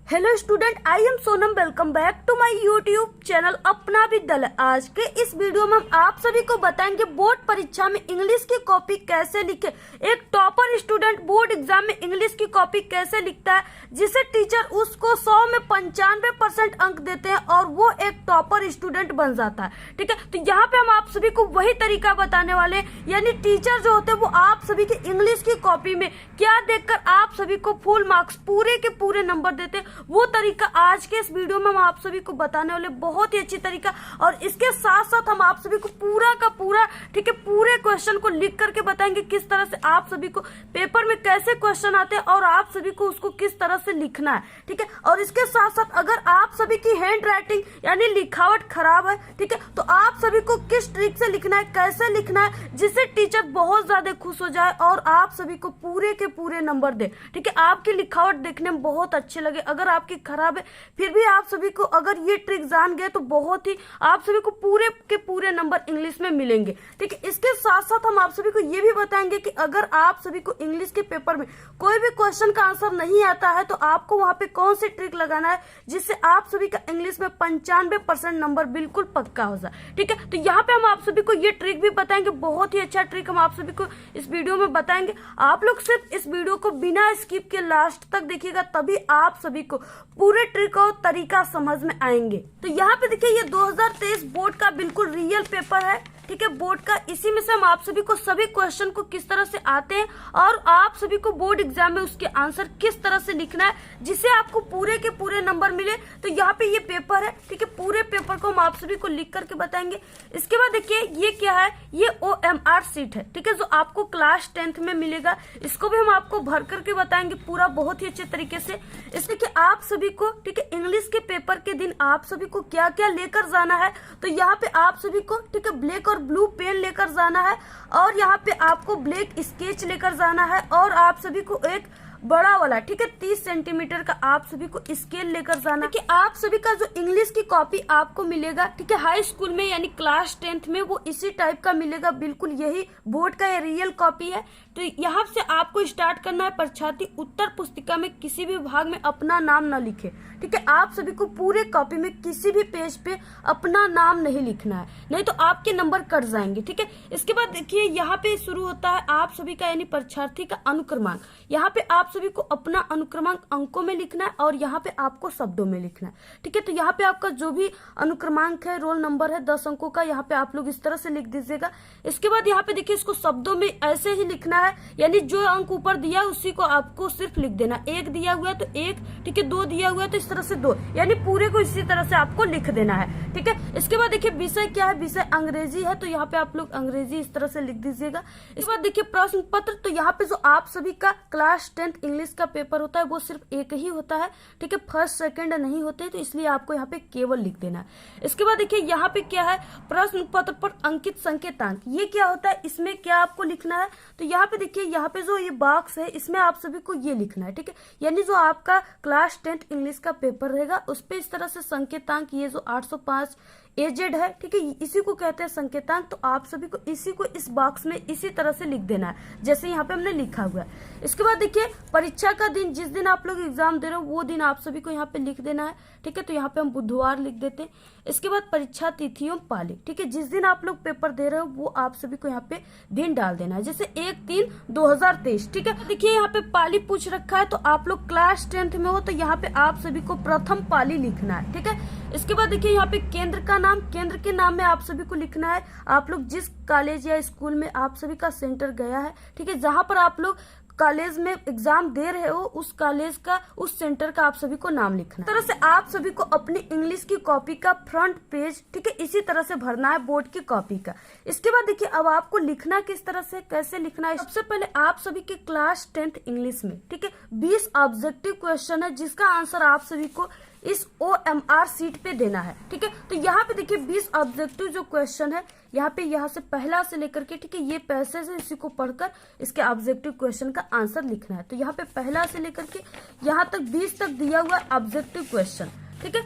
Hello student, I am Sonam. Welcome back to my YouTube channel Apna Vidyalaya. आज के इस video में हम आप सभी को बताएंगे बोर्ड परीक्षा में इंग्लिश की कॉपी कैसे लिखे। एक टॉपर स्टूडेंट बोर्ड एग्जाम में इंग्लिश की कॉपी कैसे लिखता है जिसे टीचर उसको 100 में 95% अंक देते हैं और वो एक टॉपर स्टूडेंट बन जाता है। ठीक है, तो यहाँ पे हम आप सभी को वही तरीका बताने वाले हैं, यानी टीचर जो होते हैं वो आप सभी की इंग्लिश की कॉपी में क्या देखकर आप सभी को फुल मार्क्स पूरे के पूरे नंबर देते हैं, वो तरीका आज के इस वीडियो में हम आप सभी को बताने वाले। बहुत ही अच्छी तरीका, और इसके साथ साथ हम आप सभी को पूरा का पूरा ठीक है पूरे क्वेश्चन को लिख करके बताएंगे किस तरह से आप सभी को पेपर में कैसे क्वेश्चन आते हैं और आप सभी को उसको किस तरह से लिखना है। ठीक है, और इसके साथ साथ अगर आप सभी की हैंड राइटिंग यानी लिखावट खराब है, ठीक है, तो आप सभी को किस ट्रिक से लिखना है, कैसे लिखना है जिससे टीचर बहुत ज्यादा खुश हो जाए और आप सभी को पूरे के पूरे नंबर दे। ठीक है, आपकी लिखावट देखने में बहुत अच्छे लगे। अगर आपकी खराब है फिर भी आप सभी को अगर ये ट्रिक जान गए तो बहुत ही आप सभी को पूरे के पूरे नंबर इंग्लिश में मिलेंगे। ठीक है, इसके साथ साथ हम आप सभी को ये भी बताएंगे कि अगर आप सभी को इंग्लिश के पेपर में कोई भी क्वेश्चन का आंसर नहीं आता है तो आपको वहां पे कौन सी ट्रिक लगाना है जिससे आप सभी का इंग्लिश में 95% नंबर बिल्कुल पक्का हो जाए। ठीक है, तो यहाँ पे हम आप सभी को ये ट्रिक भी बताएंगे। बहुत ही अच्छा ट्रिक हम आप सभी को इस वीडियो में बताएंगे। आप लोग सिर्फ इस वीडियो को बिना स्किप के लास्ट तक देखिएगा, तभी आप सभी को पूरे ट्रिक और तरीका समझ में आएंगे। तो यहाँ पे देखिए ये 2023 बोर्ड का बिल्कुल रियल पेपर है। ठीक है, बोर्ड का, इसी में से हम आप सभी को सभी क्वेश्चन को किस तरह से आते हैं और आप सभी को बोर्ड एग्जाम में उसके आंसर किस तरह से लिखना है जिससे आपको पूरे के पूरे नंबर मिले। तो यहाँ पे ये पेपर है। ठीक है, पूरे पेपर को हम आप सभी को लिख करके बताएंगे। इसके बाद देखिए ये क्या है, ये OMR सीट है। ठीक है, जो आपको क्लास 10th में मिलेगा, इसको भी हम आपको भर करके बताएंगे पूरा बहुत ही अच्छे तरीके से। इसलिए कि आप सभी को ठीक है इंग्लिश के पेपर के दिन आप सभी को क्या क्या लेकर जाना है, तो यहाँ पे आप सभी को ठीक है ब्लैक और ब्लू पेन लेकर जाना है और यहाँ पे आपको ब्लैक स्केच लेकर जाना है और आप सभी को एक बड़ा वाला ठीक है 30 सेंटीमीटर का आप सभी को स्केल लेकर जाना है कि आप सभी का जो इंग्लिश की कॉपी आपको मिलेगा ठीक है हाई स्कूल में यानी क्लास 10th में वो इसी टाइप का मिलेगा। बिल्कुल यही बोर्ड का ये रियल कॉपी है। तो यहाँ से आपको स्टार्ट करना है। परीक्षार्थी उत्तर पुस्तिका में किसी भी भाग में अपना नाम न लिखे। ठीक है, आप सभी को पूरे कॉपी में किसी भी पेज पे अपना नाम नहीं लिखना है, नहीं तो आपके नंबर कट जाएंगे। ठीक है, इसके बाद देखिए यहाँ पे शुरू होता है आप सभी का यानी परीक्षार्थी का अनुक्रमांक। यहाँ पे आप सभी को अपना अनुक्रमांक अंकों में लिखना है और यहाँ पे आपको शब्दों में लिखना है। ठीक है, तो यहाँ पे आपका जो भी अनुक्रमांक है, रोल नंबर है 10 अंकों का, यहाँ पे आप लोग इस तरह से लिख दीजिएगा। इसके बाद यहाँ पे देखिए इसको शब्दों में ऐसे ही लिखना है, यानी जो अंक ऊपर दिया उसी को आपको सिर्फ लिख देना। 1 दिया हुआ है तो 1, ठीक है, 2 दिया हुआ है तो इस तरह से 2, यानी पूरे को इसी तरह से आपको लिख देना है। ठीक है, इसके बाद देखिए विषय क्या है, विषय अंग्रेजी है तो यहाँ पे आप लोग अंग्रेजी इस तरह से लिख दीजिएगा। इसके बाद देखिए प्रश्न पत्र, तो यहाँ पे जो आप सभी का क्लास 10th इंग्लिश का पेपर होता है वो सिर्फ एक ही होता है। ठीक है, फर्स्ट सेकंड नहीं होते, तो इसलिए आपको यहाँ पे केवल लिख देना है। इसके बाद देखिए यहाँ पे क्या है, प्रश्न पत्र पर अंकित संकेतांक, ये क्या होता है, इसमें क्या आपको लिखना है, तो यहाँ पे देखिए यहाँ पे जो ये बॉक्स है इसमें आप सभी को ये लिखना है। ठीक है, यानी जो आपका क्लास 10th इंग्लिश का पेपर रहेगा उस पे इस तरह से संकेतांक, ये जो 805 एजेड है, ठीक है, इसी को कहते हैं संकेतांक। तो आप सभी को इसी को इस बॉक्स में इसी तरह से लिख देना है जैसे यहाँ पे हमने लिखा हुआ है। इसके बाद देखिए परीक्षा का दिन, जिस दिन आप लोग एग्जाम दे रहे हो वो दिन आप सभी को यहाँ पे लिख देना है। ठीक है, तो यहाँ पे हम बुधवार लिख देते हैं। इसके बाद परीक्षा तिथि एवं पाली, ठीक है, जिस दिन आप लोग पेपर दे रहे हो वो आप सभी को यहाँ पे दिन डाल देना है, जैसे 1/3/2023। ठीक है, देखिए यहाँ पे पाली पूछ रखा है तो आप लोग क्लास 10th में हो तो यहाँ पे आप सभी को प्रथम पाली लिखना है। ठीक है, इसके बाद देखिए यहाँ पे केंद्र का नाम, केंद्र के नाम में आप सभी को लिखना है आप लोग जिस कॉलेज या स्कूल में आप सभी का सेंटर गया है। ठीक है, जहां पर आप लोग कॉलेज में एग्जाम दे रहे हो उस कॉलेज का, उस सेंटर का आप सभी को नाम लिखना है। इस तरह से आप सभी को अपनी इंग्लिश की कॉपी का फ्रंट पेज ठीक है इसी तरह से भरना है बोर्ड की कॉपी का। इसके बाद देखिए अब आपको लिखना किस तरह से, कैसे लिखना है। सबसे पहले आप सभी के क्लास 10th इंग्लिश में ठीक है 20 ऑब्जेक्टिव क्वेश्चन है जिसका आंसर आप सभी को इस OMR सीट पे देना है। ठीक है, तो यहाँ पे देखिए 20 ऑब्जेक्टिव जो क्वेश्चन है यहाँ पे, यहाँ से पहला से लेकर के ठीक है ये पैसेज है, इसी को पढ़कर इसके ऑब्जेक्टिव क्वेश्चन का आंसर लिखना है। तो यहाँ पे पहला से लेकर के यहाँ तक 20 तक दिया हुआ ऑब्जेक्टिव क्वेश्चन। ठीक है,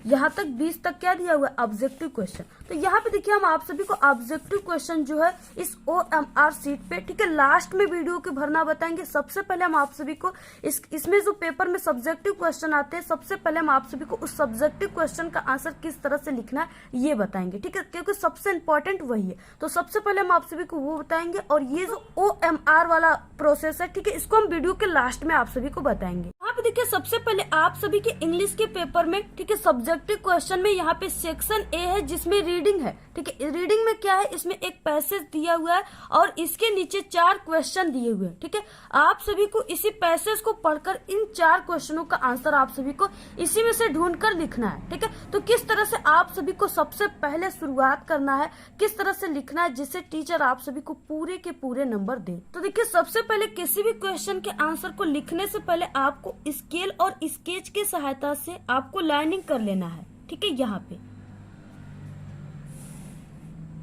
यहाँ तक 20 तक क्या दिया हुआ है, ऑब्जेक्टिव क्वेश्चन। तो यहाँ पे देखिए हम आप सभी को ऑब्जेक्टिव क्वेश्चन जो है इस OMR सीट पे, ठीक है, लास्ट में वीडियो के भरना बताएंगे। सबसे पहले हम आप सभी को इसमें जो पेपर में सब्जेक्टिव क्वेश्चन आते हैं, सबसे पहले हम आप सभी को उस सब्जेक्टिव क्वेश्चन का आंसर किस तरह से लिखना है ये बताएंगे, ठीक है, क्योंकि सबसे इंपॉर्टेंट वही है। तो सबसे पहले हम आप सभी को वो बताएंगे, और ये जो OMR वाला प्रोसेस है, ठीक है, इसको हम वीडियो के लास्ट में आप सभी को बताएंगे। यहाँ पे देखिए सबसे पहले आप सभी के इंग्लिश के पेपर में, ठीक है, सब्जेक्टिव क्वेश्चन में यहाँ पे सेक्शन ए है जिसमें रीडिंग है, ठीक है। रीडिंग में क्या है, इसमें एक पैसेज दिया हुआ है और इसके नीचे 4 क्वेश्चन दिए हुए हैं, ठीक है। आप सभी को इसी पैसेज को पढ़कर इन 4 क्वेश्चनों का आंसर आप सभी को इसी में से ढूंढकर लिखना है, ठीक है। तो किस तरह से आप सभी को सबसे पहले शुरुआत करना है, किस तरह से लिखना है जिससे टीचर आप सभी को पूरे के पूरे नंबर दे। तो देखिए सबसे पहले किसी भी क्वेश्चन के आंसर को लिखने से पहले आपको स्केल और स्केच की सहायता से आपको लाइनिंग कर लेना है, ठीक है। यहाँ पे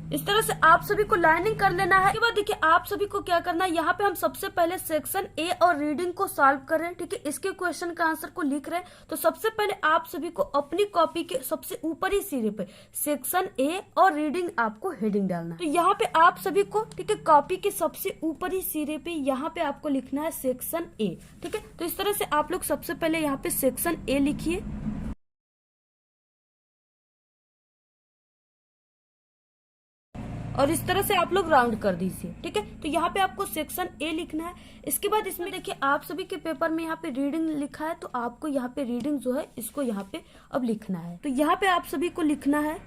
इस तरह से आप सभी को लाइनिंग कर लेना है। इसके बाद देखिए आप सभी को क्या करना है, यहाँ पे हम सबसे पहले सेक्शन ए और रीडिंग को सॉल्व कर रहे हैं, ठीक है, इसके क्वेश्चन का आंसर को लिख रहे हैं। तो सबसे पहले आप सभी को अपनी कॉपी के सबसे ऊपरी सिरे पे सेक्शन ए और रीडिंग आपको हेडिंग डालना है। तो यहाँ पे आप सभी को, ठीक है, कॉपी के सबसे ऊपरी सिरे पे यहाँ पे आपको लिखना है सेक्शन ए, ठीक है। तो इस तरह से आप लोग सबसे पहले यहाँ पे सेक्शन ए लिखिए, और इस तरह से आप लोग राउंड कर दीजिए, ठीक है। तो यहाँ पे आपको सेक्शन ए लिखना है। इसके बाद इसमें देखिए आप सभी के पेपर में यहाँ पे रीडिंग लिखा है, तो आपको यहाँ पे रीडिंग जो है इसको यहाँ पे अब लिखना है। तो यहाँ पे आप सभी को लिखना है,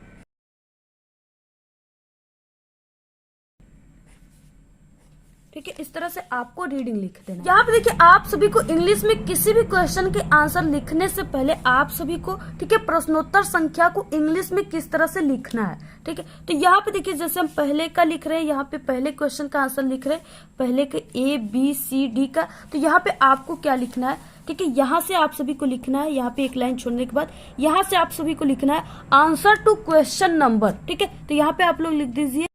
ठीक है, इस तरह से आपको रीडिंग लिख देना। यहाँ पे देखिए आप सभी को इंग्लिश में किसी भी क्वेश्चन के आंसर लिखने से पहले आप सभी को, ठीक है, प्रश्नोत्तर संख्या को इंग्लिश में किस तरह से लिखना है, ठीक है। तो यहाँ पे देखिए जैसे हम पहले का लिख रहे हैं, यहाँ पे पहले क्वेश्चन का आंसर लिख रहे हैं, पहले के ABCD का। तो यहाँ पे आपको क्या लिखना है, ठीक है, यहाँ से आप सभी को लिखना है, यहाँ पे एक लाइन छोड़ने के बाद यहाँ से आप सभी को लिखना है आंसर टू क्वेश्चन नंबर, ठीक है। तो यहाँ पे आप लोग लिख दीजिए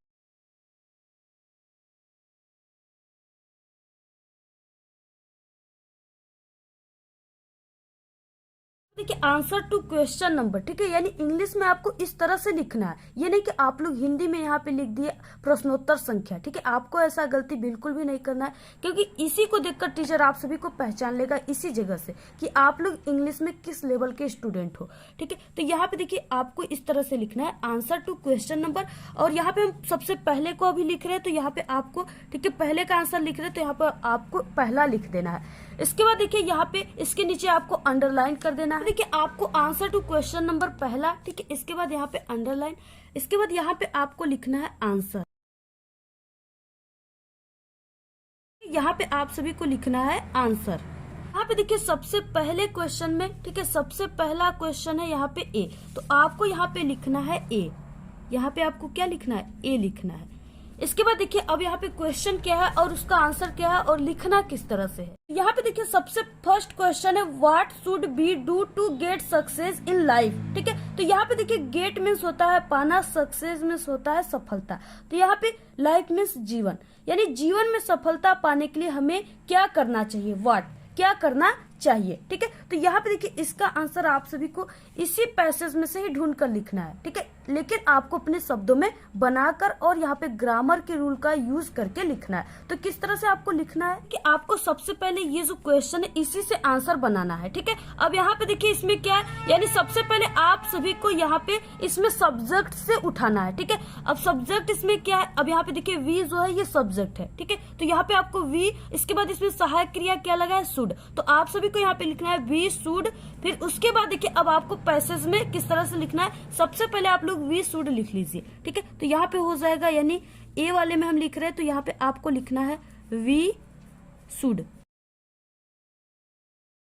देखिए आंसर टू क्वेश्चन नंबर, ठीक है, यानी इंग्लिश में आपको इस तरह से लिखना है। ये नहीं कि आप लोग हिंदी में यहाँ पे लिख दिए प्रश्नोत्तर संख्या, ठीक है। आपको ऐसा गलती बिल्कुल भी नहीं करना है, क्योंकि इसी को देखकर टीचर आप सभी को पहचान लेगा इसी जगह से कि आप लोग इंग्लिश में किस लेवल के स्टूडेंट हो, ठीक है। तो यहाँ पे देखिए आपको इस तरह से लिखना है आंसर टू क्वेश्चन नंबर, और यहाँ पे हम सबसे पहले को अभी लिख रहे हैं, तो यहाँ पे आपको, ठीक है, पहले का आंसर लिख रहे हैं तो यहाँ पे आपको पहला लिख देना है। इसके बाद देखिए यहाँ पे इसके नीचे आपको अंडरलाइन कर देना है। देखिए आपको आंसर टू क्वेश्चन नंबर पहला, ठीक है, इसके बाद यहाँ पे अंडरलाइन, इसके बाद यहाँ पे आपको लिखना है आंसर। यहाँ पे आप सभी को लिखना है आंसर। यहाँ पे देखिए सबसे पहले क्वेश्चन में, ठीक है, सबसे पहला क्वेश्चन है यहाँ पे ए, तो आपको यहाँ पे लिखना है ए। यहाँ पे आपको क्या लिखना है, ए लिखना है। इसके बाद देखिए अब यहाँ पे क्वेश्चन क्या है और उसका आंसर क्या है और लिखना किस तरह से है। यहाँ पे देखिए सबसे फर्स्ट क्वेश्चन है what should be do to get success in life, ठीक है। तो यहाँ पे देखिए गेट मीन्स होता है पाना, सक्सेस मीन्स होता है सफलता। तो यहाँ पे लाइफ मीन्स जीवन, यानी जीवन में सफलता पाने के लिए हमें क्या करना चाहिए, व्हाट, क्या करना चाहिए, ठीक है। तो यहाँ पे देखिए इसका आंसर आप सभी को इसी पैसेज में से ही ढूंढ कर लिखना है, ठीक है, लेकिन आपको अपने शब्दों में बनाकर और यहाँ पे ग्रामर के रूल का यूज करके लिखना है। तो किस तरह से आपको लिखना है कि आपको सबसे पहले ये जो क्वेश्चन है इसी से आंसर बनाना है, ठीक है। अब यहाँ पे देखिए इसमें क्या है, यानी सबसे पहले आप सभी को यहाँ पे इसमें सब्जेक्ट से उठाना है, ठीक है। अब सब्जेक्ट इसमें क्या है, अब यहाँ पे देखिए वी जो है ये सब्जेक्ट है, ठीक है। तो यहाँ पे आपको वी, इसके बाद इसमें सहायक क्रिया क्या लगा है, शुड। तो आप सभी को यहाँ पे लिखना है वी शुड। फिर उसके बाद देखिए अब आपको पैसेज में किस तरह से लिखना है, सबसे पहले आप लोग वी शुड लिख लीजिए, ठीक है। तो यहाँ पे हो जाएगा, यानी ए वाले में हम लिख रहे हैं तो यहाँ पे आपको लिखना है वी शुड।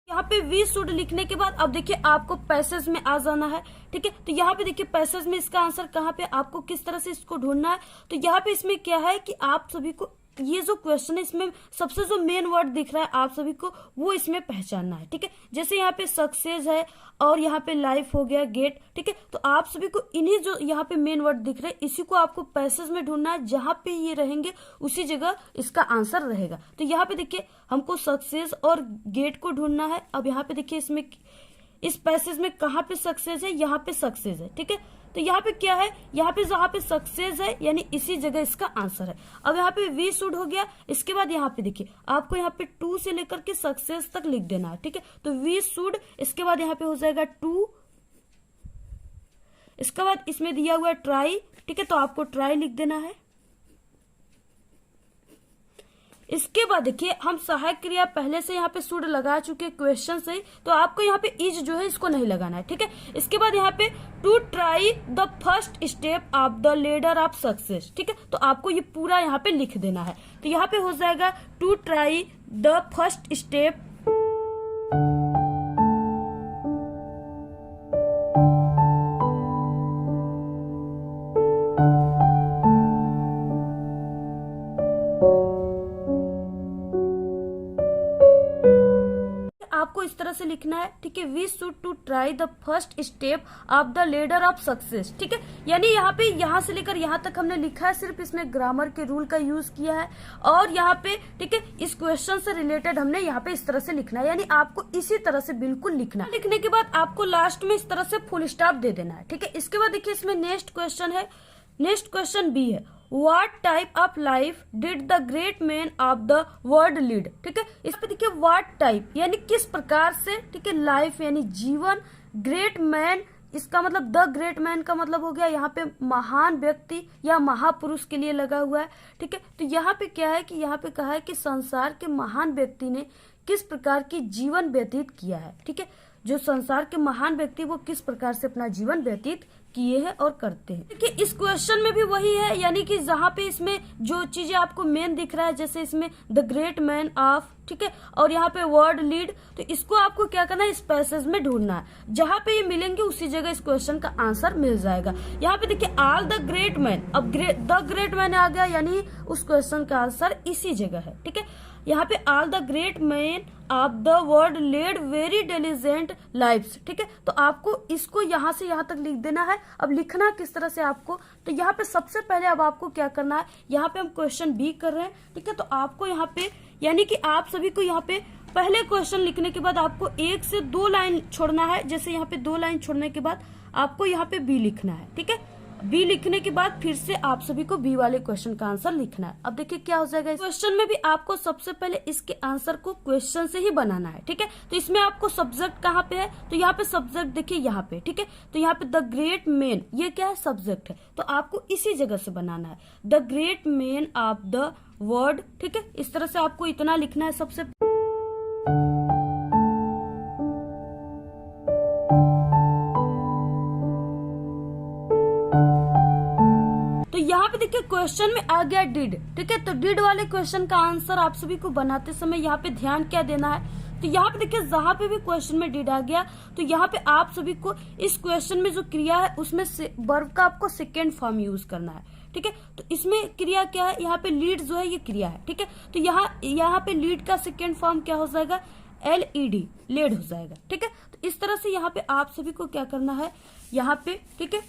यहाँ पे वी शुड लिखने के बाद अब देखिए आपको पैसेज में आ जाना है, ठीक है। तो यहाँ पे देखिए पैसेज में इसका आंसर कहाँ पे, आपको किस तरह से इसको ढूंढना है। तो यहाँ पे इसमें क्या है कि आप सभी को ये जो क्वेश्चन है इसमें सबसे जो मेन वर्ड दिख रहा है आप सभी को वो इसमें पहचानना है, ठीक है। जैसे यहाँ पे सक्सेस है और यहाँ पे लाइफ हो गया, गेट, ठीक है। तो आप सभी को इन्हीं जो यहाँ पे मेन वर्ड दिख रहे हैं इसी को आपको पैसेज में ढूंढना है, जहां पे ये रहेंगे उसी जगह इसका आंसर रहेगा। तो यहाँ पे देखिए हमको सक्सेस और गेट को ढूंढना है। अब यहाँ पे देखिए इसमें इस पैसेज में कहाँ पे सक्सेस है, यहाँ पे सक्सेस है। ठीक है, तो यहाँ पे क्या है, यहाँ पे जहाँ पे सक्सेस है यानी इसी जगह इसका आंसर है। अब यहाँ पे वी शुड हो गया। इसके बाद यहाँ पे देखिए आपको यहाँ पे टू से लेकर के सक्सेस तक लिख देना है। ठीक है, तो वी शुड, इसके बाद यहाँ पे हो जाएगा टू, इसके बाद इसमें दिया हुआ है ट्राई। ठीक है, तो आपको ट्राई लिख देना है। इसके बाद देखिए हम सहायक क्रिया पहले से यहाँ पे शुड लगा चुके क्वेश्चन से, तो आपको यहाँ पे इज जो है इसको नहीं लगाना है। ठीक है, इसके बाद यहाँ पे to try the first step of the ladder of success. ठीक है, तो आपको ये पूरा यहाँ पे लिख देना है। तो यहाँ पे हो जाएगा to try the first step आपको इस तरह से लिखना है। ठीक है, we should to try the first step of the ladder of success. ठीक है, यानी यहाँ पे यहाँ से लेकर यहाँ तक हमने लिखा है, सिर्फ इसमें ग्रामर के रूल का यूज किया है। और यहाँ पे ठीक है इस क्वेश्चन से रिलेटेड हमने यहाँ पे इस तरह से लिखना है, यानी आपको इसी तरह से बिल्कुल लिखना है। लिखने के बाद आपको लास्ट में इस तरह से फुल स्टॉप दे देना है। ठीक है, इसके बाद देखिए इसमें नेक्स्ट क्वेश्चन है, नेक्स्ट क्वेश्चन बी है, What type of life did the great man of the world lead? ठीक है, इस पे देखिए what type यानी किस प्रकार से, ठीक है, लाइफ यानी जीवन, ग्रेट मैन इसका मतलब द ग्रेट मैन का मतलब हो गया यहाँ पे महान व्यक्ति या महापुरुष के लिए लगा हुआ है। ठीक है, तो यहाँ पे क्या है कि यहाँ पे कहा है कि संसार के महान व्यक्ति ने किस प्रकार की जीवन व्यतीत किया है। ठीक है, जो संसार के महान व्यक्ति वो किस प्रकार से अपना जीवन व्यतीत किए हैं और करते हैं। देखिए इस क्वेश्चन में भी वही है, यानी कि जहाँ पे इसमें जो चीजें आपको मेन दिख रहा है, जैसे इसमें द ग्रेट मैन ऑफ, ठीक है, और यहाँ पे वर्ड लीड, तो इसको आपको क्या करना है, इस पैसेज में ढूंढना है। जहाँ पे ये मिलेंगे उसी जगह इस क्वेश्चन का आंसर मिल जाएगा। यहाँ पे देखिए ऑल द ग्रेट मैन, अब द ग्रेट मैन आ गया, यानी उस क्वेश्चन का आंसर इसी जगह है। ठीक है, यहाँ पे all the great man of the world led very diligent lifes. ठीक है, तो आपको इसको यहाँ से यहाँ तक लिख देना है। अब लिखना किस तरह से आपको, तो यहाँ पे सबसे पहले अब आपको क्या करना है, यहाँ पे हम क्वेश्चन बी कर रहे हैं। ठीक है, तो आपको यहाँ पे यानी कि आप सभी को यहाँ पे पहले क्वेश्चन लिखने के बाद आपको 1 से 2 लाइन छोड़ना है। जैसे यहाँ पे 2 लाइन छोड़ने के बाद आपको यहाँ पे बी लिखना है। ठीक है, बी लिखने के बाद फिर से आप सभी को बी वाले क्वेश्चन का आंसर लिखना है। अब देखिए क्या हो जाएगा, इस क्वेश्चन में भी आपको सबसे पहले इसके आंसर को क्वेश्चन से ही बनाना है। ठीक है, तो इसमें आपको सब्जेक्ट कहाँ पे है, तो यहाँ पे सब्जेक्ट देखिए यहाँ पे। ठीक है, तो यहाँ पे द ग्रेट मैन ये क्या है, सब्जेक्ट है, तो आपको इसी जगह से बनाना है, the great man of the world. ठीक है, इस तरह से आपको इतना लिखना है सबसे। यहाँ पे देखिए क्वेश्चन में आ गया डिड। ठीक है, तो डिड वाले क्वेश्चन का आंसर आप सभी को बनाते समय यहाँ पे ध्यान क्या देना है, तो यहाँ पे देखिए जहाँ पे भी क्वेश्चन में डिड आ गया तो यहाँ पे आप सभी को इस क्वेश्चन में जो क्रिया है उसमें वर्ब का आपको सेकेंड फॉर्म यूज करना है। ठीक है, तो इसमें क्रिया क्या है, यहाँ पे लीड जो है ये क्रिया है। ठीक है, तो यहाँ पे लीड का सेकेंड फॉर्म क्या हो जाएगा, LED, लेड हो जाएगा। ठीक है, तो इस तरह से यहाँ पे आप सभी को क्या करना है, यहाँ पे ठीक है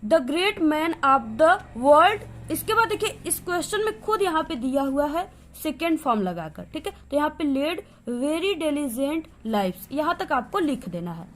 the great man of the world. इसके बाद देखिए इस क्वेश्चन में खुद यहाँ पे दिया हुआ है सेकेंड फॉर्म लगाकर। ठीक है, तो यहाँ पे लेड वेरी डिलिजेंट लाइफ्स, यहाँ तक आपको लिख देना है।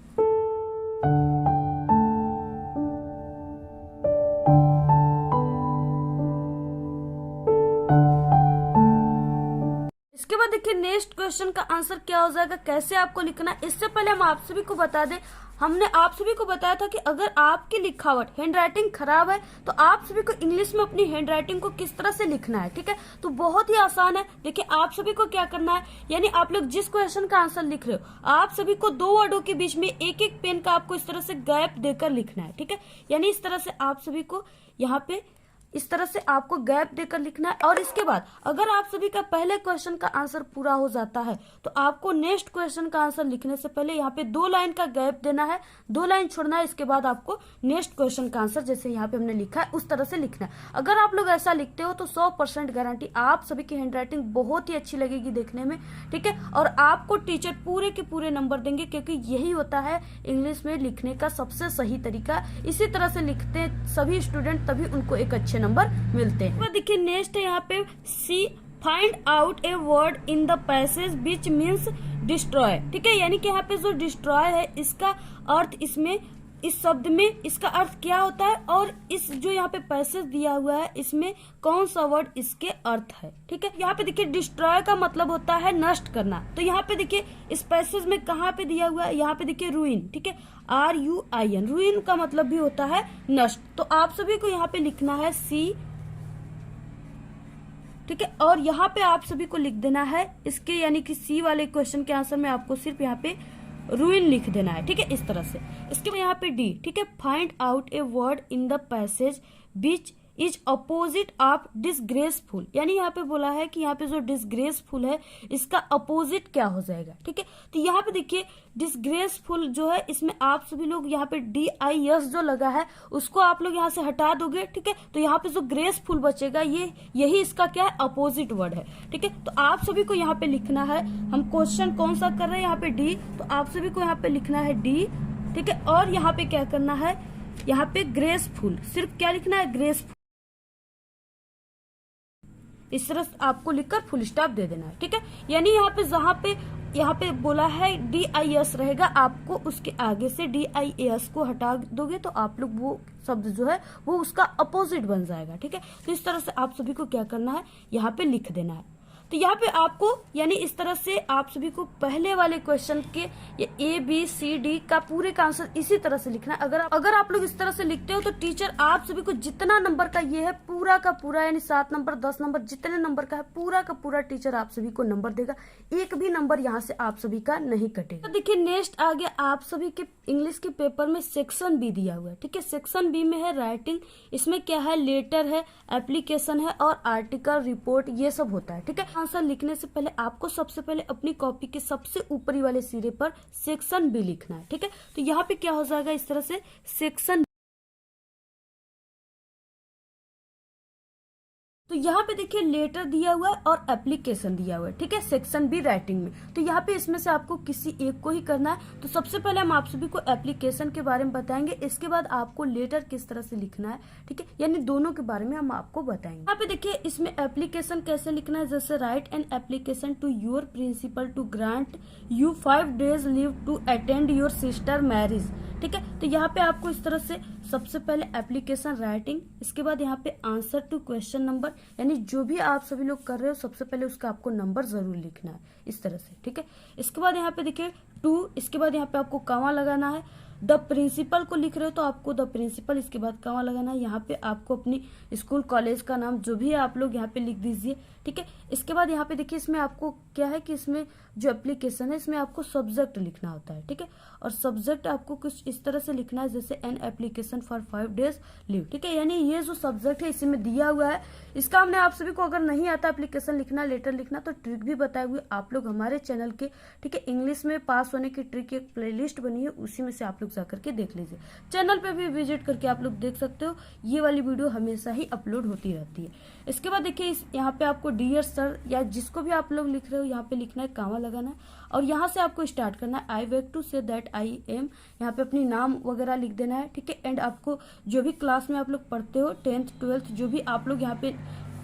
इसके बाद देखिए नेक्स्ट क्वेश्चन का आंसर क्या हो जाएगा, कैसे आपको लिखना है। इससे पहले हम आप सभी को बता दें, हमने आप सभी को बताया था कि अगर आपकी लिखावट हैंड राइटिंग खराब है तो आप सभी को इंग्लिश में अपनी हैंड राइटिंग को किस तरह से लिखना है। ठीक है, तो बहुत ही आसान है। देखिए आप सभी को क्या करना है, यानी आप लोग जिस क्वेश्चन का आंसर लिख रहे हो आप सभी को 2 वर्डों के बीच में एक एक पेन का आपको इस तरह से गैप देकर लिखना है। ठीक है, यानी इस तरह से आप सभी को यहाँ पे इस तरह से आपको गैप देकर लिखना है। और इसके बाद अगर आप सभी का पहले क्वेश्चन का आंसर पूरा हो जाता है तो आपको नेक्स्ट क्वेश्चन का आंसर लिखने से पहले यहाँ पे 2 लाइन का गैप देना है, 2 लाइन छोड़ना है। इसके बाद आपको नेक्स्ट क्वेश्चन का आंसर जैसे यहाँ पे हमने लिखा है उस तरह से लिखना है। अगर आप लोग ऐसा लिखते हो तो 100% गारंटी आप सभी की हैंड राइटिंग बहुत ही अच्छी लगेगी देखने में। ठीक है, और आपको टीचर पूरे के पूरे नंबर देंगे, क्योंकि यही होता है इंग्लिश में लिखने का सबसे सही तरीका। इसी तरह से लिखते हैं सभी स्टूडेंट, तभी उनको एक अच्छे नंबर मिलते हैं। देखिए नेक्स्ट है यहाँ पे C find out a word in the passage which means destroy. ठीक है, यानी कि यहाँ पे जो डिस्ट्रॉय है इसका अर्थ इसमें, इस शब्द में इसका अर्थ क्या होता है, और इस जो यहाँ पे पैसेज दिया हुआ है इसमें कौन सा वर्ड इसके अर्थ है। ठीक है, यहाँ पे देखिए डिस्ट्रॉय का मतलब होता है नष्ट करना। तो यहाँ पे देखिए इस पैसेज में कहाँ पे दिया हुआ है, यहाँ पे देखिए रूइन। ठीक है, RUIN, रूइन का मतलब भी होता है नष्ट। तो आप सभी को यहाँ पे लिखना है C। ठीक है, और यहाँ पे आप सभी को लिख देना है इसके, यानी कि C वाले क्वेश्चन के आंसर में आपको सिर्फ यहाँ पे रूइन लिख देना है। ठीक है, इस तरह से। इसके बाद यहाँ पे D। ठीक है, find out a word in the passage which is opposite of disgraceful, यानी यहाँ पे बोला है कि यहाँ पे जो डिसग्रेसफुल है इसका अपोजिट क्या हो जाएगा। ठीक है, तो यहाँ पे देखिए डिसग्रेसफुल जो है इसमें आप सभी लोग यहाँ पे DIS जो लगा है उसको आप लोग यहाँ से हटा दोगे। ठीक है, तो यहाँ पे जो ग्रेसफुल बचेगा यही इसका क्या है, अपोजिट वर्ड है। ठीक है, तो आप सभी को यहाँ पे लिखना है, हम क्वेश्चन कौन सा कर रहे हैं यहाँ पे D, तो आप सभी को यहाँ पे लिखना है D। ठीक है, और यहाँ पे क्या करना है, यहाँ पे ग्रेसफुल, सिर्फ क्या लिखना है, ग्रेसफुल। इस तरह आपको लिखकर फुल स्टॉप दे देना है। ठीक है, यानी यहाँ पे जहाँ पे यहाँ पे बोला है DIS रहेगा, आपको उसके आगे से DIAS को हटा दोगे तो आप लोग वो शब्द जो है वो उसका अपोजिट बन जाएगा। ठीक है, तो इस तरह से आप सभी को क्या करना है, यहाँ पे लिख देना है। तो यहाँ पे आपको यानी इस तरह से आप सभी को पहले वाले क्वेश्चन के ABCD का पूरे का आंसर इसी तरह से लिखना है। अगर आप लोग इस तरह से लिखते हो तो टीचर आप सभी को जितना नंबर का ये है पूरा का पूरा, यानी 7 नंबर 10 नंबर जितने नंबर का है पूरा का पूरा टीचर आप सभी को नंबर देगा। एक भी नंबर यहाँ से आप सभी का नहीं कटेगा। तो देखिए नेक्स्ट आ गया आप सभी के इंग्लिश के पेपर में सेक्शन B दिया हुआ है। ठीक है, सेक्शन B में है राइटिंग। इसमें क्या है, लेटर है, एप्लीकेशन है और आर्टिकल, रिपोर्ट, ये सब होता है। ठीक है, आंसर लिखने से पहले आपको सबसे पहले अपनी कॉपी के सबसे ऊपरी वाले सिरे पर सेक्शन B लिखना है। ठीक है, तो यहाँ पे क्या हो जाएगा, इस तरह से सेक्शन। तो यहाँ पे देखिए लेटर दिया हुआ है और एप्लीकेशन दिया हुआ है। ठीक है, सेक्शन B राइटिंग में। तो यहाँ पे इसमें से आपको किसी एक को ही करना है। तो सबसे पहले हम आप सभी को एप्लीकेशन के बारे में बताएंगे, इसके बाद आपको लेटर किस तरह से लिखना है। ठीक है, यानी दोनों के बारे में हम आपको बताएंगे। यहाँ पे देखिए इसमें एप्लीकेशन कैसे लिखना है, जैसे write an application to your principal to grant you 5 days leave to attend your sister marriage. ठीक है, तो यहाँ पे आपको इस तरह से सबसे पहले एप्लीकेशन राइटिंग, इसके बाद यहाँ पे आंसर टू क्वेश्चन नंबर, यानी जो भी आप सभी लोग कर रहे हो सबसे पहले उसका आपको नंबर जरूर लिखना है इस तरह से। ठीक है, इसके बाद यहाँ पे देखिए टू, इसके बाद यहाँ पे आपको कॉमा लगाना है। द प्रिंसिपल को लिख रहे हो तो आपको द प्रिंसिपल, इसके बाद कॉमा लगाना है। यहाँ पे आपको अपनी स्कूल कॉलेज का नाम जो भी है आप लोग यहाँ पे लिख दीजिए। ठीक है, इसके बाद यहाँ पे देखिए इसमें आपको क्या है कि इसमें जो एप्लीकेशन है इसमें आपको सब्जेक्ट लिखना होता है। ठीक है, और सब्जेक्ट आपको कुछ इस तरह से लिखना है, जैसे an application for 5 days leave. ठीक है, यानी ये जो सब्जेक्ट है इसी में दिया हुआ है। इसका हमने आप सभी को अगर नहीं आता एप्लीकेशन लिखना, लेटर लिखना, तो ट्रिक भी बताए हुए आप लोग हमारे चैनल के, ठीक है, इंग्लिश में पास होने की ट्रिक की एक प्लेलिस्ट बनी है, उसी में से आप लोग जाकर के देख लीजिए। चैनल पे भी विजिट करके आप लोग देख सकते हो, ये वाली वीडियो हमेशा ही अपलोड होती रहती है। इसके बाद देखिए यहाँ पे आपको डियर सर या जिसको भी आप लोग लिख रहे हो यहाँ पे लिखना है, कॉमा लगाना है, और यहाँ से आपको स्टार्ट करना है। I wake to say that I am, यहाँ पे अपनी नाम वगैरह लिख देना है। ठीक है, एंड आपको जो भी क्लास में आप लोग पढ़ते हो 10th 12th जो भी आप लोग यहाँ पे,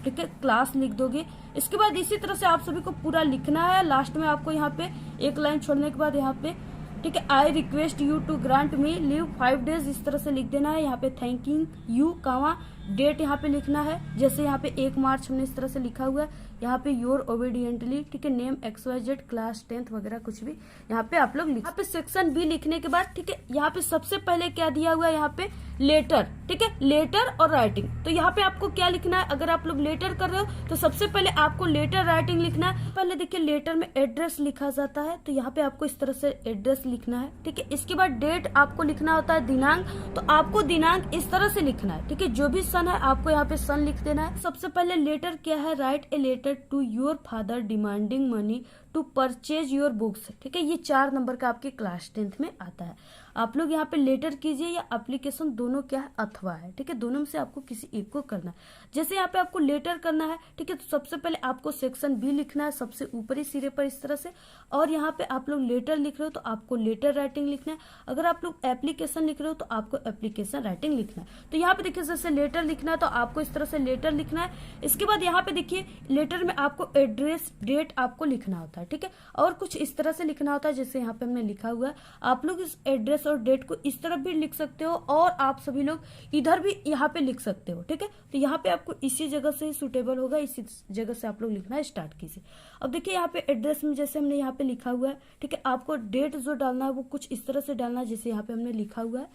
ठीक है, क्लास लिख दोगे। इसके बाद इसी तरह से आप सभी को पूरा लिखना है। लास्ट में आपको यहाँ पे एक लाइन छोड़ने के बाद यहाँ पे, ठीक है, I request you to grant me leave 5 days, इस तरह से लिख देना है। यहाँ पे थैंकिंग यू, कॉमा, डेट यहाँ पे लिखना है, जैसे यहाँ पे 1 मार्च हमने इस तरह से लिखा हुआ है। यहाँ पे योर ओबीडियंटली, ठीक है, नेम XYZ, क्लास 10th वगैरह कुछ भी यहाँ पे आप लोग यहाँ पे सेक्शन B लिखने के बाद, ठीक है, यहाँ पे सबसे पहले क्या दिया हुआ है, यहाँ पे लेटर। ठीक है, लेटर और राइटिंग। तो यहाँ पे आपको क्या लिखना है, अगर आप लोग लेटर कर रहे हो तो सबसे पहले आपको लेटर राइटिंग लिखना है। पहले देखिए लेटर में एड्रेस लिखा जाता है, तो यहाँ पे आपको इस तरह से एड्रेस लिखना है। ठीक है, इसके बाद डेट आपको लिखना होता है, दिनांक, तो आपको दिनांक इस तरह से लिखना है। ठीक है, जो भी सन है आपको यहाँ पे सन लिख देना है। सबसे पहले लेटर क्या है, write a letter to your father demanding money to purchase your books. ठीक है, ये 4 नंबर का आपके क्लास 10th में आता है। आप लोग यहाँ पे लेटर कीजिए या एप्लीकेशन, दोनों क्या है, अथवा है। ठीक है, दोनों में से आपको किसी एक को करना है। जैसे यहाँ पे आपको लेटर करना है, ठीक है, तो सबसे पहले आपको सेक्शन बी लिखना है सबसे ऊपरी सिरे पर इस तरह से। और यहाँ पे आप लोग लेटर लिख रहे हो तो आपको लेटर राइटिंग लिखना है। अगर आप लोग एप्लीकेशन लिख रहे हो तो आपको एप्लीकेशन राइटिंग लिखना है। तो यहाँ पे देखिए जैसे लेटर लिखना है तो आपको इस तरह से लेटर लिखना है। इसके बाद यहाँ पे देखिए लेटर में आपको एड्रेस, डेट आपको लिखना होता है। ठीक है, और कुछ इस तरह से लिखना होता है जैसे यहाँ पे हमने लिखा हुआ है। आप लोग इस एड्रेस और डेट को इस तरफ भी लिख सकते हो और आप सभी लोग इधर भी यहाँ पे लिख सकते हो। ठीक है, तो यहाँ पे आपको इसी जगह से सुटेबल होगा, इसी जगह से आप लोग लिखना स्टार्ट कीजिए। अब देखिए यहाँ पे एड्रेस में जैसे हमने यहाँ पे लिखा हुआ है, ठीक है, आपको डेट जो डालना है वो कुछ इस तरह से डालना है जैसे यहाँ पे हमने लिखा हुआ है।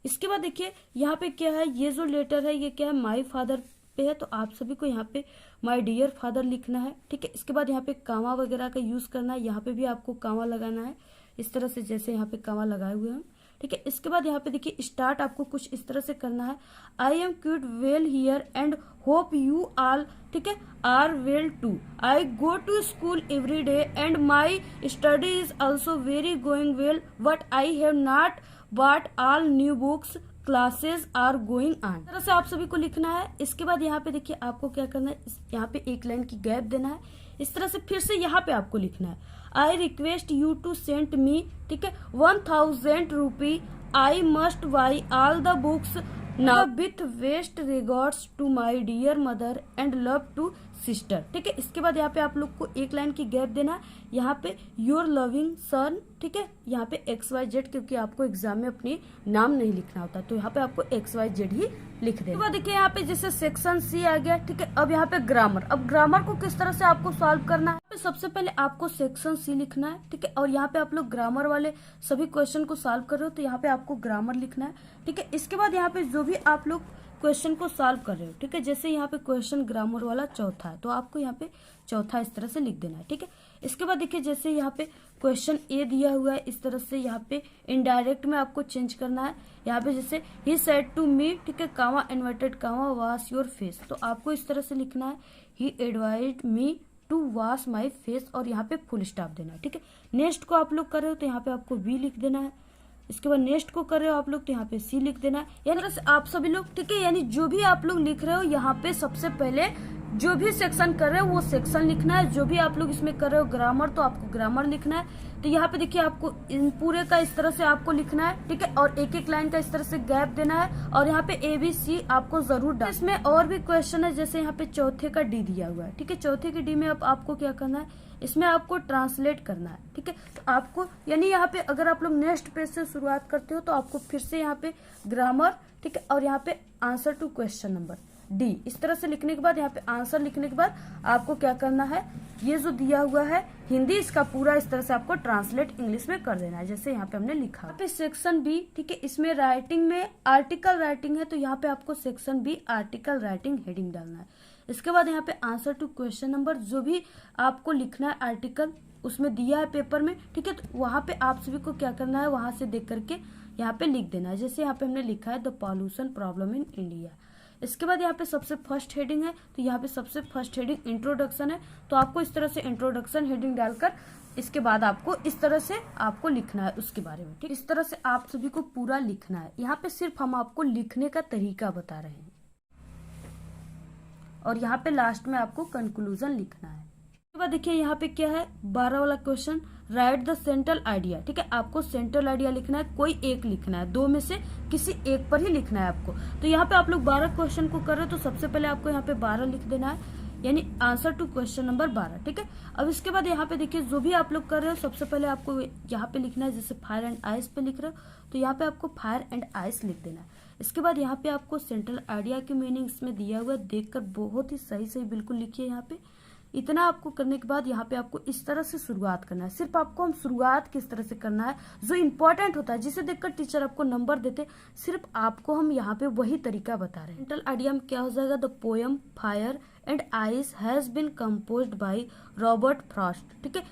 इसके बाद देखिए यहाँ पे क्या है, ये जो लेटर है ये क्या है, माई फादर पे है, तो आप सभी को यहाँ पे माय डियर फादर लिखना है। ठीक है, इसके बाद यहाँ पे कामा वगैरह का यूज करना है, यहाँ पे भी आपको कामा लगाना है इस तरह से जैसे यहाँ पे कामा लगाए हुए हैं। ठीक है, इसके बाद यहाँ पे देखिए स्टार्ट आपको कुछ इस तरह से करना है, I am quite well here and hope you all, ठीक है, are well too. I go to school every day and my study is also very going well but I have not bought all new books, classes are going on. इस तरह से आप सभी को लिखना है। इसके बाद यहाँ पे देखिए आपको क्या करना है, यहाँ पे एक लाइन की गैप देना है। इस तरह से फिर से यहाँ पे आपको लिखना है, I request you to send me, ठीक है, 1000 rupee, I must buy all the books now with best regards to my dear mother and love to sister. ठीक है, इसके बाद यहाँ पे आप लोग को एक लाइन की गैप देना है, यहाँ पे योर लविंग सन, ठीक है, यहाँ पे XYZ, क्योंकि आपको एग्जाम में अपनी नाम नहीं लिखना होता तो यहाँ पे आपको XYZ ही लिख देना। देखिए यहाँ पे जैसे सेक्शन सी आ गया। ठीक है, अब यहाँ पे ग्रामर, अब ग्रामर को किस तरह से आपको सॉल्व करना है, सबसे पहले आपको सेक्शन सी लिखना है। ठीक है, और यहाँ पे आप लोग ग्रामर वाले सभी क्वेश्चन को सॉल्व कर रहे हो तो यहाँ पे आपको ग्रामर लिखना है। ठीक है, इसके बाद यहाँ पे जो भी आप लोग क्वेश्चन को सॉल्व कर रहे हो, ठीक है, जैसे यहाँ पे क्वेश्चन ग्रामर वाला चौथा है तो आपको यहाँ पे चौथा इस तरह से लिख देना है। ठीक है, इसके बाद देखिए जैसे यहाँ पे क्वेश्चन ए दिया हुआ है इस तरह से यहाँ पे इनडायरेक्ट में आपको चेंज करना है। यहाँ पे जैसे ही सेड टू मी, ठीक है, comma inverted comma wash your face, तो आपको इस तरह से लिखना है, he advised me to wash my face, और यहाँ पे फुल स्टॉप देना है। ठीक है, नेक्स्ट को आप लोग कर रहे हो तो यहाँ पे आपको बी लिख देना है। इसके बाद नेक्स्ट को कर रहे हो आप लोग तो यहाँ पे सी लिख देना है। यानी आप सभी लोग, ठीक है, यानी जो भी आप लोग लिख रहे हो यहाँ पे सबसे पहले जो भी सेक्शन कर रहे हो वो सेक्शन लिखना है। जो भी आप लोग इसमें कर रहे हो ग्रामर तो आपको ग्रामर लिखना है। तो यहाँ पे देखिए आपको इन पूरे का इस तरह से आपको लिखना है। ठीक है, और एक एक लाइन का इस तरह से गैप देना है और यहाँ पे ABC आपको जरूर डालना है। इसमें और भी क्वेश्चन है जैसे यहाँ पे चौथे का डी दिया हुआ है। ठीक है, चौथे के डी में अब आपको क्या करना है, इसमें आपको ट्रांसलेट करना है। ठीक है, तो आपको यानी यहाँ पे अगर आप लोग नेक्स्ट पेज से शुरुआत करते हो तो आपको फिर से यहाँ पे ग्रामर, ठीक है, और यहाँ पे answer to question number D इस तरह से लिखने के बाद यहाँ पे आंसर लिखने के बाद आपको क्या करना है, ये जो दिया हुआ है हिंदी इसका पूरा इस तरह से आपको ट्रांसलेट इंग्लिश में कर देना है जैसे यहाँ पे हमने लिखा। यहाँ पे सेक्शन बी, ठीक है, इसमें राइटिंग में आर्टिकल राइटिंग है तो यहाँ पे आपको section B article writing heading डालना है। इसके बाद यहाँ पे आंसर टू क्वेश्चन नंबर जो भी आपको लिखना है आर्टिकल उसमें दिया है पेपर में। ठीक है, तो वहां पे आप सभी को क्या करना है, वहां से देख करके यहाँ पे लिख देना है जैसे यहाँ पे हमने लिखा है the pollution problem in India. इसके बाद यहाँ पे सबसे फर्स्ट हेडिंग है तो यहाँ पे सबसे फर्स्ट हेडिंग इंट्रोडक्शन है तो आपको इस तरह से इंट्रोडक्शन हेडिंग डालकर इसके बाद आपको इस तरह से आपको लिखना है उसके बारे में। ठीक, इस तरह से आप सभी को पूरा लिखना है। यहाँ पे सिर्फ हम आपको लिखने का तरीका बता रहे हैं और यहाँ पे लास्ट में आपको कंक्लूजन लिखना है। उसके बाद देखिए यहाँ पे क्या है 12 वाला question, right the central idea. ठीक है, आपको सेंट्रल आइडिया लिखना है, कोई एक लिखना है, दो में से किसी एक पर ही लिखना है आपको। तो यहाँ पे आप लोग 12 क्वेश्चन को कर रहे हो तो सबसे पहले आपको यहाँ पे 12 लिख देना है यानी आंसर टू क्वेश्चन नंबर 12। ठीक है, अब इसके बाद यहाँ पे देखिए जो भी आप लोग कर रहे हो सबसे पहले आपको यहाँ पे लिखना है जैसे फायर एंड आइस पे लिख रहे हो तो यहाँ पे आपको फायर एंड आइस लिख देना है। इसके बाद यहाँ पे आपको सेंट्रल आइडिया की मीनिंग इसमें दिया हुआ है, देखकर बहुत ही सही सही बिल्कुल लिखिए। यहाँ पे इतना आपको करने के बाद यहाँ पे आपको इस तरह से शुरुआत करना है। सिर्फ आपको हम शुरुआत किस तरह से करना है जो इम्पोर्टेंट होता है जिसे देखकर टीचर आपको नंबर देते, सिर्फ आपको हम यहाँ पे वही तरीका बता रहे हैं। सेंट्रल आइडिया में क्या हो जाएगा, the poem fire and ice has been composed by Robert Frost. ठीक है,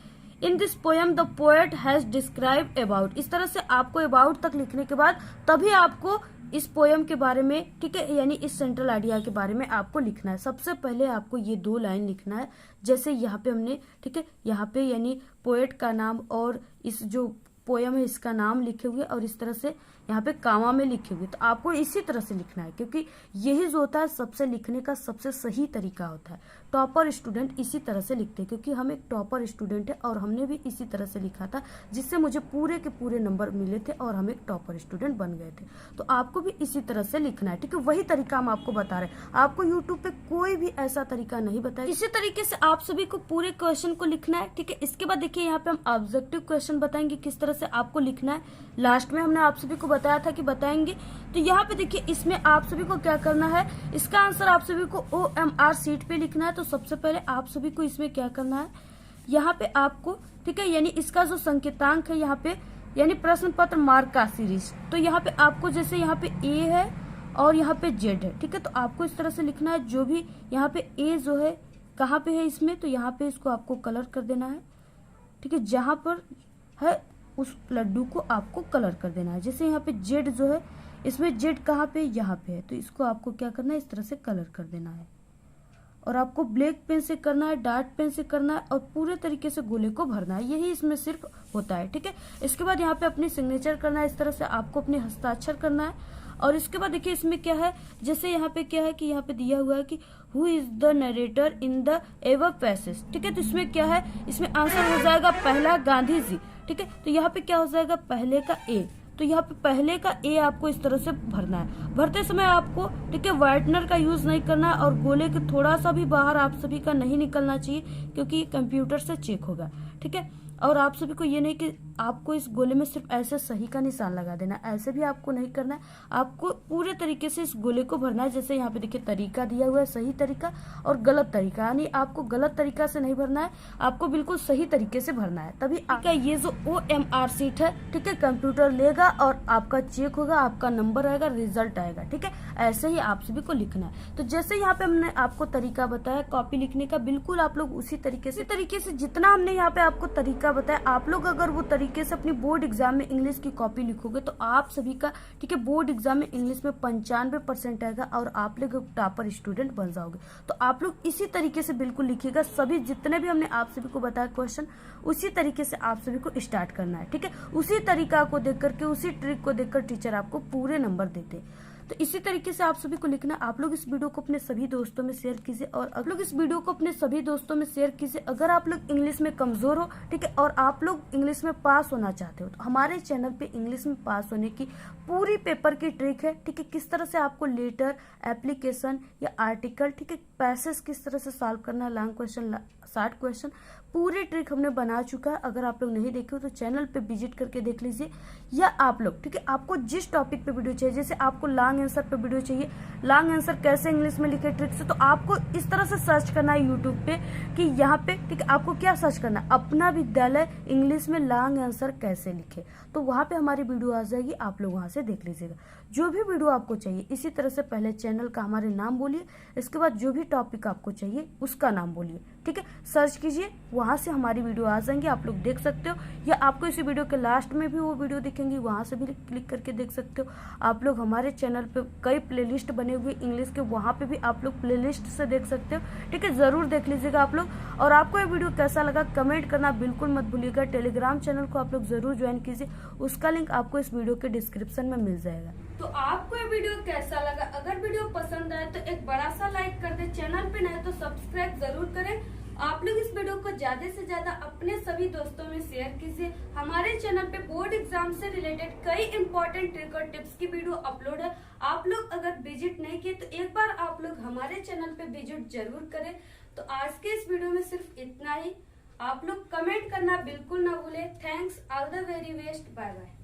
in this poem the poet has describe about. इस तरह से आपको अबाउट तक लिखने के बाद तभी आपको इस पोएम के बारे में, ठीक है, यानी इस सेंट्रल आइडिया के बारे में आपको लिखना है। सबसे पहले आपको ये 2 लाइन लिखना है, जैसे यहाँ पे हमने, ठीक है, यहाँ पे यानी पोएट का नाम और इस जो पोएम है इसका नाम लिखे हुए और इस तरह से यहाँ पे कामा में लिखे हुए। तो आपको इसी तरह से लिखना है, क्योंकि यही जो होता है सबसे लिखने का सबसे सही तरीका होता है। टॉपर स्टूडेंट इसी तरह से लिखते हैं, क्योंकि हम एक टॉपर स्टूडेंट है और हमने भी इसी तरह से लिखा था, जिससे मुझे पूरे के पूरे नंबर मिले थे और हम एक टॉपर स्टूडेंट बन गए थे। तो आपको भी इसी तरह से लिखना है, ठीक है। वही तरीका हम आपको बता रहे हैं, आपको यूट्यूब पे कोई भी ऐसा तरीका नहीं बताया। इसी तरीके से आप सभी को पूरे क्वेश्चन को लिखना है, ठीक है। इसके बाद देखिए यहाँ पे हम ऑब्जेक्टिव क्वेश्चन बताएंगे किस तरह से आपको लिखना है। लास्ट में हमने आप सभी को बताया था कि बताएंगे। तो यहाँ पे देखिए इसमें आप सभी को क्या करना है, इसका आंसर आप सभी को OMR शीट पे लिखना है। तो सबसे पहले आप सभी को इसमें क्या करना है, यहाँ पे आपको, ठीक है, यानी इसका जो संकेतांक है यहाँ पे, यानी प्रश्न पत्र मार्क का सीरीज। तो यहाँ पे आपको जैसे यहाँ पे A है और यहाँ पे Z है, ठीक है। तो आपको इस तरह से लिखना है, जो भी यहाँ पे A जो है कहाँ पे है इसमें, तो यहाँ पे इसको आपको कलर कर देना है, ठीक है। जहां पर है उस लड्डू को आपको कलर कर देना है। जैसे यहाँ पे Z जो है, इसमें Z कहाँ पे, यहाँ पे है, तो इसको आपको क्या करना है, इस तरह से कलर कर देना है। और आपको ब्लैक पेन से करना है, डार्क पेन से करना है और पूरे तरीके से गोले को भरना है। यही इसमें सिर्फ होता है, ठीक है। इसके बाद यहाँ पे अपनी सिग्नेचर करना है, इस तरह से आपको अपने हस्ताक्षर करना है। और इसके बाद देखिए इसमें क्या है, जैसे यहाँ पे क्या है कि यहाँ पे दिया हुआ है कि who is the narrator in the ever passage, ठीक है। तो इसमें क्या है, इसमें आंसर हो जाएगा पहला गांधी जी, ठीक है। तो यहाँ पे क्या हो जाएगा, पहले का A। तो यहाँ पे पहले का A आपको इस तरह से भरना है। भरते समय आपको, ठीक है, व्हाइटनर का यूज नहीं करना है और गोले के थोड़ा सा भी बाहर आप सभी का नहीं निकलना चाहिए, क्योंकि ये कंप्यूटर से चेक होगा, ठीक है। और आप सभी को ये नहीं कि आपको इस गोले में सिर्फ ऐसे सही का निशान लगा देना, ऐसे भी आपको नहीं करना है। आपको पूरे तरीके से इस गोले को भरना है। जैसे यहाँ पे देखिए तरीका दिया हुआ है, सही तरीका और गलत तरीका, यानी आपको गलत तरीका से नहीं भरना है, आपको बिल्कुल सही तरीके से भरना है। तभी आपका ये जो OMR शीट है, ठीक है, कंप्यूटर लेगा और आपका चेक होगा, आपका नंबर आएगा, रिजल्ट आएगा, ठीक है। ऐसे ही आप सभी को लिखना है। तो जैसे यहाँ पे हमने आपको तरीका बताया कॉपी लिखने का, बिल्कुल आप लोग उसी तरीके से जितना हमने यहाँ पे आपको तरीका बताया, आप लोग अगर वो तरीके से अपनी बोर्ड एग्जाम में इंग्लिश की कॉपी लिखोगे तो आप सभी का, ठीक है, बोर्ड एग्जाम में इंग्लिश में 95% आएगा और आप लोग टॉपर स्टूडेंट बन जाओगे। तो आप लोग इसी तरीके से बिल्कुल लिखिएगा। सभी जितने भी हमने आप सभी को बताया क्वेश्चन, उसी तरीके से आप सभी को स्टार्ट करना है, ठीक है। उसी तरीका को देख करके, उसी ट्रिक को देखकर टीचर आपको पूरे नंबर देते। तो इसी तरीके से आप सभी को लिखना। आप लोग इस वीडियो को अपने सभी दोस्तों में शेयर कीजिए और आप लोग इस वीडियो को अपने सभी दोस्तों में शेयर कीजिए। अगर आप लोग इंग्लिश में कमजोर हो, ठीक है, और आप लोग इंग्लिश में पास होना चाहते हो, तो हमारे चैनल पे इंग्लिश में पास होने की पूरी पेपर की ट्रिक है, ठीक है। किस तरह से आपको लेटर, एप्लीकेशन या आर्टिकल, ठीक है, पैसेज किस तरह से सॉल्व करना है, लॉन्ग क्वेश्चन, शॉर्ट क्वेश्चन, पूरी ट्रिक हमने बना चुका है। अगर आप लोग नहीं देखे हो तो चैनल पे विजिट करके देख लीजिए। या आप लोग, ठीक है, आपको जिस टॉपिक पे वीडियो चाहिए, जैसे आपको लॉन्ग आंसर पे वीडियो चाहिए, लॉन्ग आंसर कैसे इंग्लिश में लिखे ट्रिक से, तो आपको इस तरह से सर्च करना है यूट्यूब पे कि यहाँ पे, ठीक है, आपको क्या सर्च करना है, अपना विद्यालय इंग्लिश में लॉन्ग आंसर कैसे लिखे। तो वहां पे हमारी वीडियो आ जाएगी, आप लोग वहां से देख लीजिएगा। जो भी वीडियो आपको चाहिए, इसी तरह से पहले चैनल का हमारे नाम बोलिए, इसके बाद जो भी टॉपिक आपको चाहिए उसका नाम बोलिए, ठीक है, सर्च कीजिए, वहां से हमारी वीडियो आ जाएंगे, आप लोग देख सकते हो। या आपको इसी वीडियो के लास्ट में भी वो वीडियो दिखेंगी, वहां से भी क्लिक करके देख सकते हो। आप लोग हमारे चैनल पे कई प्लेलिस्ट बने हुए इंग्लिश के, वहां पे भी आप लोग प्लेलिस्ट से देख सकते हो, ठीक है, जरूर देख लीजिएगा आप लोग। और आपको ये वीडियो कैसा लगा कमेंट करना बिल्कुल मत भूलिएगा। टेलीग्राम चैनल को आप लोग जरूर ज्वाइन कीजिए, उसका लिंक आपको इस वीडियो के डिस्क्रिप्शन में मिल जाएगा। तो आपको ये वीडियो कैसा लगा, अगर वीडियो पसंद आए तो एक बड़ा सा लाइक कर दे, चैनल पे नए तो सब्सक्राइब जरूर करें। आप लोग इस वीडियो को ज्यादा से ज्यादा अपने सभी दोस्तों में शेयर कीजिए। हमारे चैनल पे बोर्ड एग्जाम से रिलेटेड कई इंपॉर्टेंट ट्रिक और टिप्स की वीडियो अपलोड है। आप लोग अगर विजिट नहीं किए तो एक बार आप लोग हमारे चैनल पे विजिट जरूर करें। तो आज के इस वीडियो में सिर्फ इतना ही। आप लोग कमेंट करना बिल्कुल ना भूले। Thanks, all the very best, bye bye.